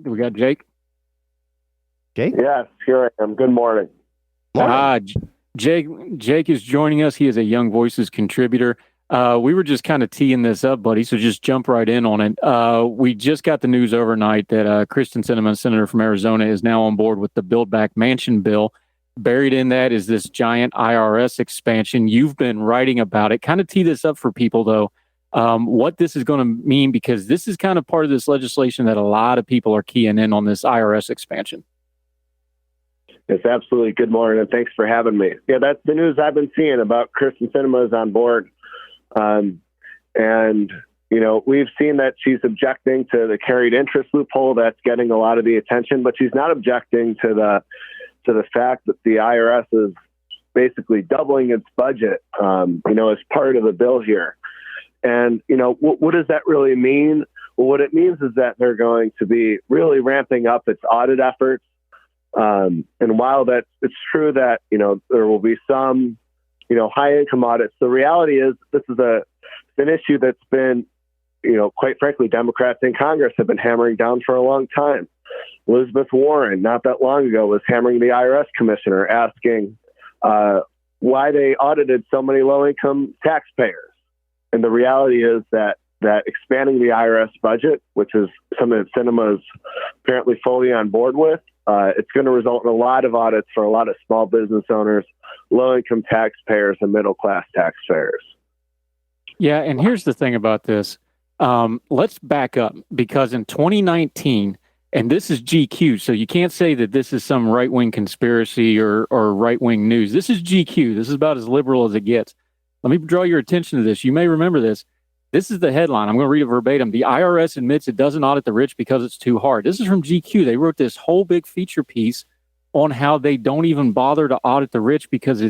We got Jake. Jake? Yes, here I am. Good morning. Jake is joining us. He is a Young Voices contributor. We were just kind of teeing this up, buddy, so just jump right in on it. We just got the news overnight that Kyrsten Sinema, senator from Arizona, is now on board with the Build Back Mansion bill. Buried in that is this giant IRS expansion. You've been writing about it. Kind of tee this up for people, though, what this is going to mean, because this is kind of part of this legislation that a lot of people are keying in on, this IRS expansion. It's absolutely good morning, and thanks for having me. Yeah, that's the news I've been seeing about Kyrsten Sinema is on board. And, you know, we've seen that she's objecting to the carried interest loophole that's getting a lot of the attention, but she's not objecting to the fact that the IRS is basically doubling its budget, as part of the bill here. And, what does that really mean? Well, what it means is that they're going to be really ramping up its audit efforts. And while it's true that, there will be some, high income audits, the reality is this is an issue that's been, quite frankly, Democrats in Congress have been hammering down for a long time. Elizabeth Warren, not that long ago, was hammering the IRS commissioner, asking why they audited so many low income taxpayers. And the reality is that expanding the IRS budget, which is something that Sinema is apparently fully on board with, it's going to result in a lot of audits for a lot of small business owners, low-income taxpayers, and middle-class taxpayers. Yeah, and here's the thing about this. Let's back up, because in 2019, and this is GQ, so you can't say that this is some right-wing conspiracy or right-wing news. This is GQ. This is about as liberal as it gets. Let me draw your attention to this. You may remember this. This is the headline. I'm going to read it verbatim. The IRS admits it doesn't audit the rich because it's too hard. This is from GQ. They wrote this whole big feature piece on how they don't even bother to audit the rich because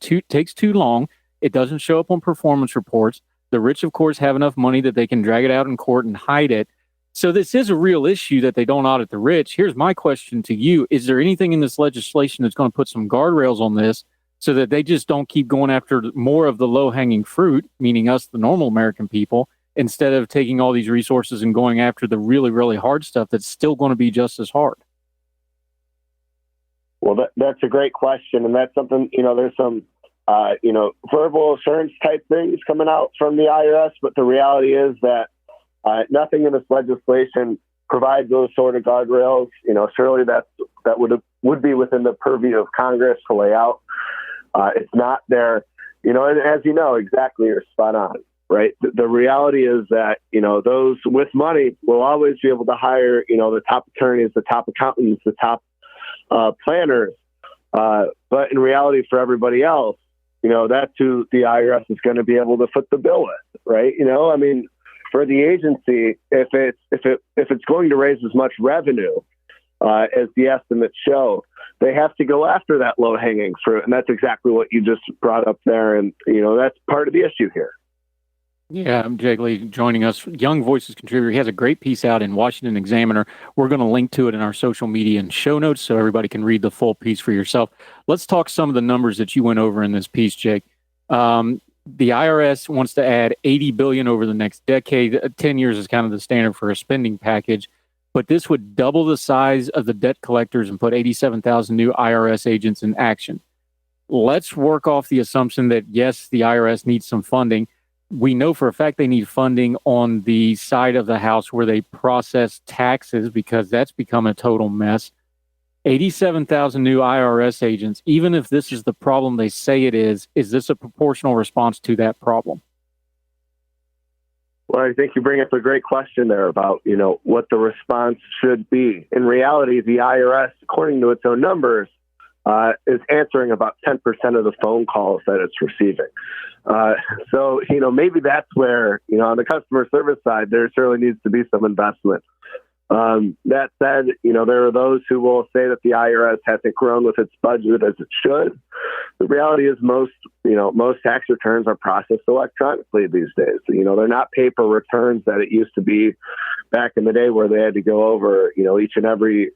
takes too long. It doesn't show up on performance reports. The rich, of course, have enough money that they can drag it out in court and hide it. So this is a real issue that they don't audit the rich. Here's my question to you. Is there anything in this legislation that's going to put some guardrails on this so that they just don't keep going after more of the low-hanging fruit, meaning us, the normal American people, instead of taking all these resources and going after the really, really hard stuff that's still going to be just as hard? Well, that's a great question. And that's something, there's some, verbal assurance type things coming out from the IRS. But the reality is that nothing in this legislation provides those sort of guardrails. Surely that would be within the purview of Congress to lay out. It's not there, and as you know, exactly, you're spot on, right? The reality is that, those with money will always be able to hire, the top attorneys, the top accountants, the top planners. But in reality, for everybody else, that's who the IRS is going to be able to foot the bill with, right? For the agency, if it's going to raise as much revenue as the estimates show, they have to go after that low-hanging fruit, and that's exactly what you just brought up there, and that's part of the issue here. Yeah, I'm Jake Leahy joining us, Young Voices contributor. He has a great piece out in Washington Examiner. We're going to link to it in our social media and show notes so everybody can read the full piece for yourself. Let's talk some of the numbers that you went over in this piece, Jake. The IRS wants to add $80 billion over the next decade. 10 years is kind of the standard for a spending package. But this would double the size of the debt collectors and put 87,000 new IRS agents in action. Let's work off the assumption that, yes, the IRS needs some funding. We know for a fact they need funding on the side of the house where they process taxes, because that's become a total mess. 87,000 new IRS agents, even if this is the problem they say it is this a proportional response to that problem? Well, I think you bring up a great question there about, what the response should be. In reality, the IRS, according to its own numbers, is answering about 10% of the phone calls that it's receiving. So, maybe that's where, on the customer service side, there certainly needs to be some investment. That said, there are those who will say that the IRS hasn't grown with its budget as it should. The reality is most tax returns are processed electronically these days. They're not paper returns that it used to be back in the day where they had to go over, each and every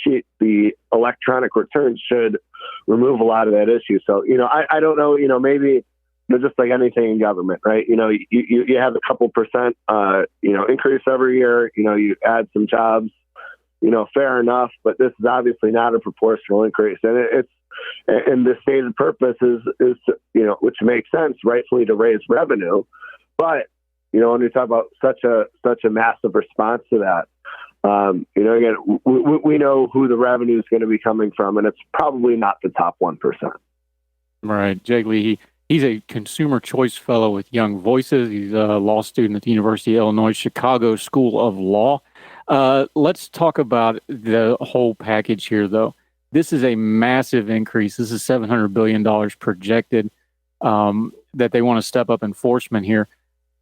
sheet. The electronic returns should remove a lot of that issue. So, I don't know, maybe they're just like anything in government, right? You have a couple percent, increase every year. You add some jobs, fair enough. But this is obviously not a proportional increase, and and the stated purpose is which makes sense, rightfully, to raise revenue. But when we talk about such a massive response to that, again, we know who the revenue is going to be coming from, and it's probably not the top 1%. Right. Jake Leahy, he's a consumer choice fellow with Young Voices. He's a law student at the University of Illinois Chicago School of Law. Let's talk about the whole package here, though. This is a massive increase. This is $700 billion projected that they want to step up enforcement here.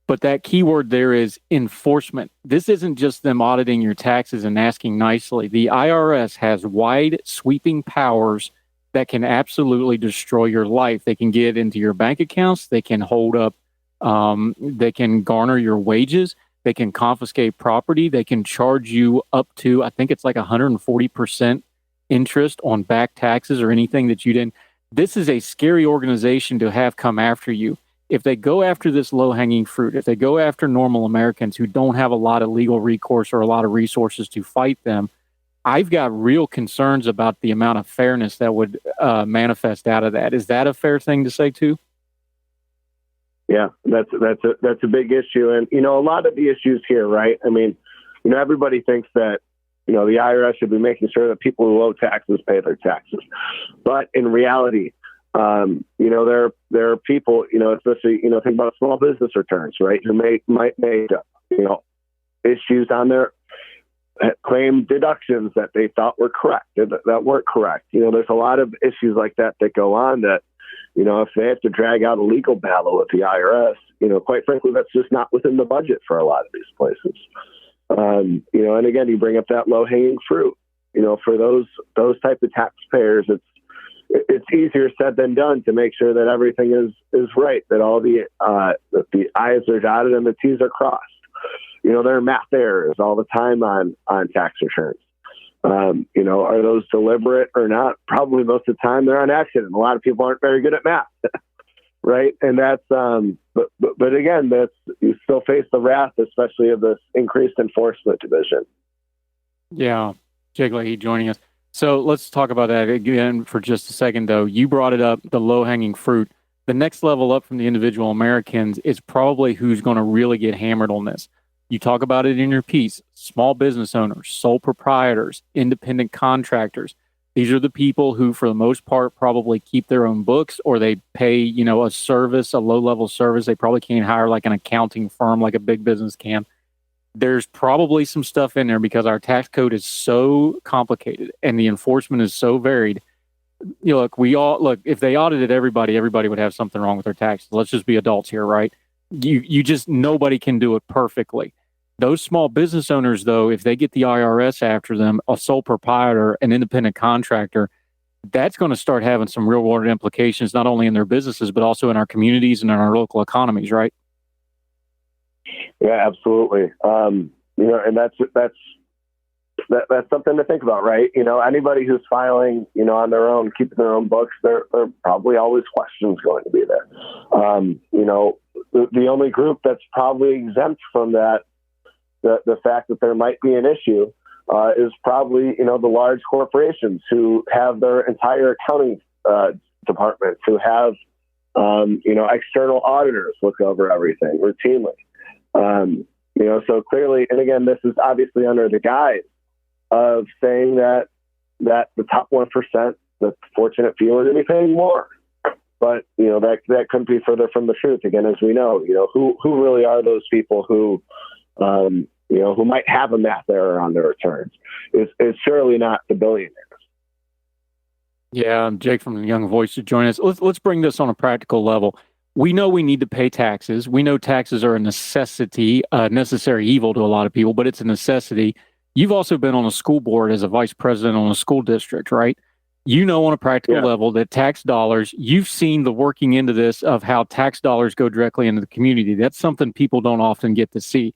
But that key word there is enforcement. This isn't just them auditing your taxes and asking nicely. The IRS has wide, sweeping powers that can absolutely destroy your life. They can get into your bank accounts. They can hold up, they can garner your wages. They can confiscate property. They can charge you up to, I think it's like 140% interest on back taxes or anything that you didn't. This is a scary organization to have come after you. If they go after this low-hanging fruit, if they go after normal Americans who don't have a lot of legal recourse or a lot of resources to fight them, I've got real concerns about the amount of fairness that would manifest out of that. Is that a fair thing to say too? Yeah, that's a big issue. And, a lot of the issues here, right? I mean, everybody thinks that, the IRS should be making sure that people who owe taxes pay their taxes. But in reality, there are people, especially, think about small business returns, right? Who might make, issues on their claim deductions that they thought were correct, that weren't correct. There's a lot of issues like that that go on that, if they have to drag out a legal battle with the IRS, quite frankly, that's just not within the budget for a lot of these places. And again, you bring up that low-hanging fruit. For those type of taxpayers, it's easier said than done to make sure that everything is right, that all that the I's are dotted and the T's are crossed. There are math errors all the time on tax returns. Are those deliberate or not? Probably most of the time they're on accident. A lot of people aren't very good at math, right? And that's, but again, you still face the wrath, especially of this increased enforcement division. Yeah, Jake Leahy joining us. So let's talk about that again for just a second, though. You brought it up, the low-hanging fruit. The next level up from the individual Americans is probably who's going to really get hammered on this. You talk about it in your piece. Small business owners, sole proprietors, independent contractors. These are the people who, for the most part, probably keep their own books, or they pay, a service, a low-level service. They probably can't hire like an accounting firm like a big business can. There's probably some stuff in there because our tax code is so complicated and the enforcement is so varied. Look, if they audited everybody would have something wrong with their taxes. Let's just be adults here, right? Nobody can do it perfectly. Those small business owners, though, if they get the IRS after them, a sole proprietor, an independent contractor, that's going to start having some real world implications, not only in their businesses, but also in our communities and in our local economies, right? Yeah, absolutely. And that's something to think about, right? Anybody who's filing, on their own, keeping their own books, there are probably always questions going to be there. The only group that's probably exempt from that, the fact that there might be an issue, is probably, the large corporations who have their entire accounting departments, who have, external auditors look over everything routinely. So clearly, and again, this is obviously under the guise of saying that the top 1%, the fortunate few, are going to be paying more. But, that couldn't be further from the truth. Again, as we know, who really are those people who might have a math error on their returns? It's surely not the billionaires. Yeah, Jake from the Young Voice to join us. Let's bring this on a practical level. We know we need to pay taxes. We know taxes are a necessity, necessary evil to a lot of people, but it's a necessity. You've also been on a school board as a vice president on a school district, right? On a practical level that tax dollars, you've seen the working into this of how tax dollars go directly into the community. That's something people don't often get to see.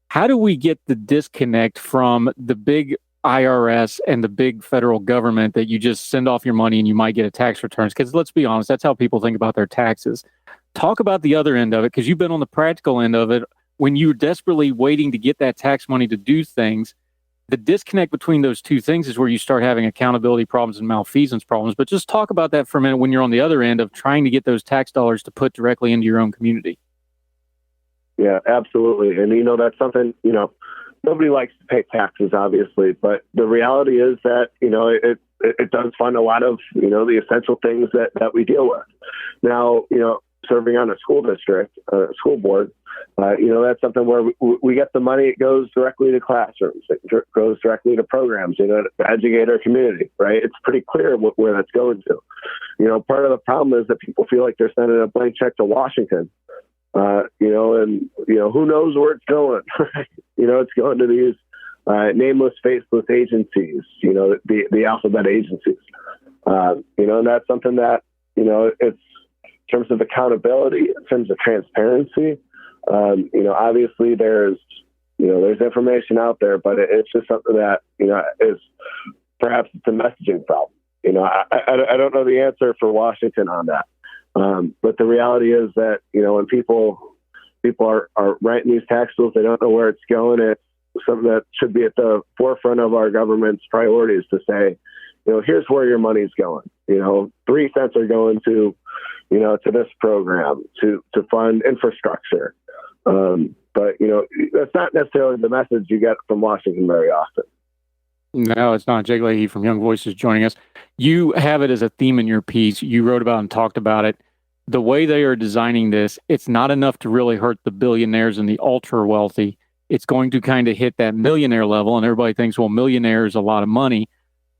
How do we get the disconnect from the big IRS and the big federal government that you just send off your money and you might get a tax returns? Because let's be honest, that's how people think about their taxes. Talk about the other end of it, because you've been on the practical end of it. When you're desperately waiting to get that tax money to do things, the disconnect between those two things is where you start having accountability problems and malfeasance problems. But just talk about that for a minute when you're on the other end of trying to get those tax dollars to put directly into your own community. Yeah, absolutely. And, that's something, nobody likes to pay taxes, obviously, but the reality is that, it does fund a lot of, the essential things that we deal with. Now, serving on a school district, school board, that's something where we get the money. It goes directly to classrooms. It goes directly to programs, to educate our community, right? It's pretty clear where that's going to. Part of the problem is that people feel like they're sending a blank check to Washington, who knows where it's going. It's going to these nameless, faceless agencies, the alphabet agencies, and that's something that, it's in terms of accountability, in terms of transparency. Obviously there's information out there, but it's just something that, is perhaps it's a messaging problem. I don't know the answer for Washington on that. But the reality is that, when people are writing these tax bills, they don't know where it's going. It's something that should be at the forefront of our government's priorities to say, here's where your money's going. 3 cents are going to, to this program to fund infrastructure. But, that's not necessarily the message you get from Washington very often. No, it's not. Jake Leahy from Young Voices joining us. You have it as a theme in your piece. You wrote about and talked about it. The way they are designing this, it's not enough to really hurt the billionaires and the ultra wealthy. It's going to kind of hit that millionaire level, and everybody thinks, well, millionaire is a lot of money.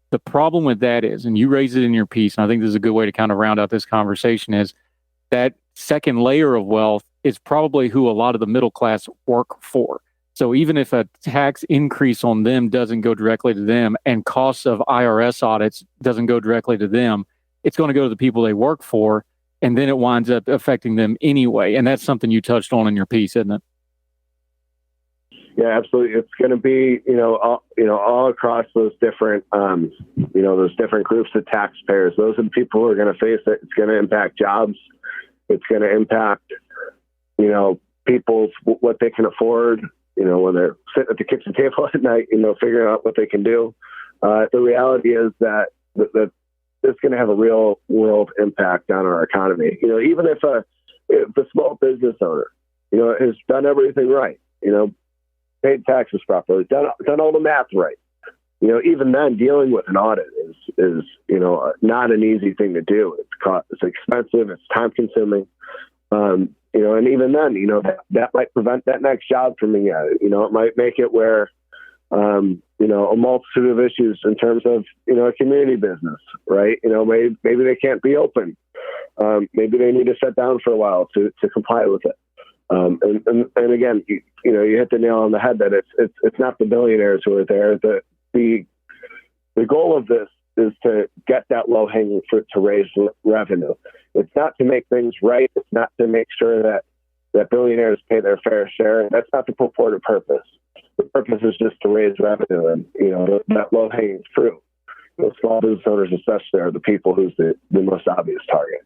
The problem with that is, and you raise it in your piece, and I think this is a good way to kind of round out this conversation, is that second layer of wealth is probably who a lot of the middle class work for. So even if a tax increase on them doesn't go directly to them and costs of IRS audits doesn't go directly to them, it's going to go to the people they work for, and then it winds up affecting them anyway. And that's something you touched on in your piece, isn't it? Yeah, absolutely. It's going to be, all across those different, those different groups of taxpayers. Those are the people who are going to face it. It's going to impact jobs. It's going to impact, people's what they can afford. When they're sitting at the kitchen table at night, figuring out what they can do. The reality is that it's going to have a real world impact on our economy. Even if the small business owner, has done everything right, paid taxes properly, done all the math right. Even then, dealing with an audit is not an easy thing to do. It's expensive. It's time consuming. And even then, that might prevent that next job from being added. It might make it where, a multitude of issues in terms of, a community business, right? Maybe they can't be open. Maybe they need to shut down for a while to comply with it. And again, you hit the nail on the head that it's not the billionaires who are there. The goal of this is to get that low-hanging fruit to raise revenue. It's not to make things right. It's not to make sure that billionaires pay their fair share. That's not the purported purpose. The purpose is just to raise revenue, and that low-hanging fruit. Small business owners especially are the people who's the most obvious target.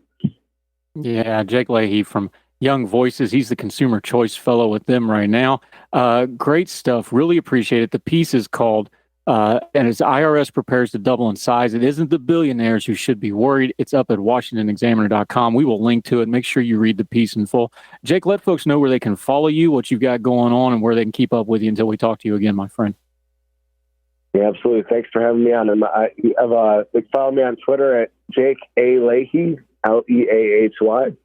Yeah, Jake Leahy from Young Voices. He's the Consumer Choice Fellow with them right now. Great stuff. Really appreciate it. The piece is called and as IRS prepares to double in size, it isn't the billionaires who should be worried. It's up at WashingtonExaminer.com. We will link to it. Make sure you read the piece in full. Jake, let folks know where they can follow you, what you've got going on, and where they can keep up with you until we talk to you again, my friend. Yeah, absolutely. Thanks for having me on. And follow me on Twitter at Jake A. Leahy, Leahy.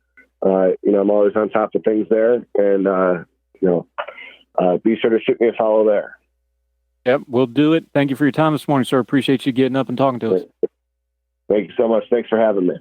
I'm always on top of things there, and be sure to shoot me a follow there. Yep, we'll do it. Thank you for your time this morning, sir. Appreciate you getting up and talking to us. Thank you so much. Thanks for having me.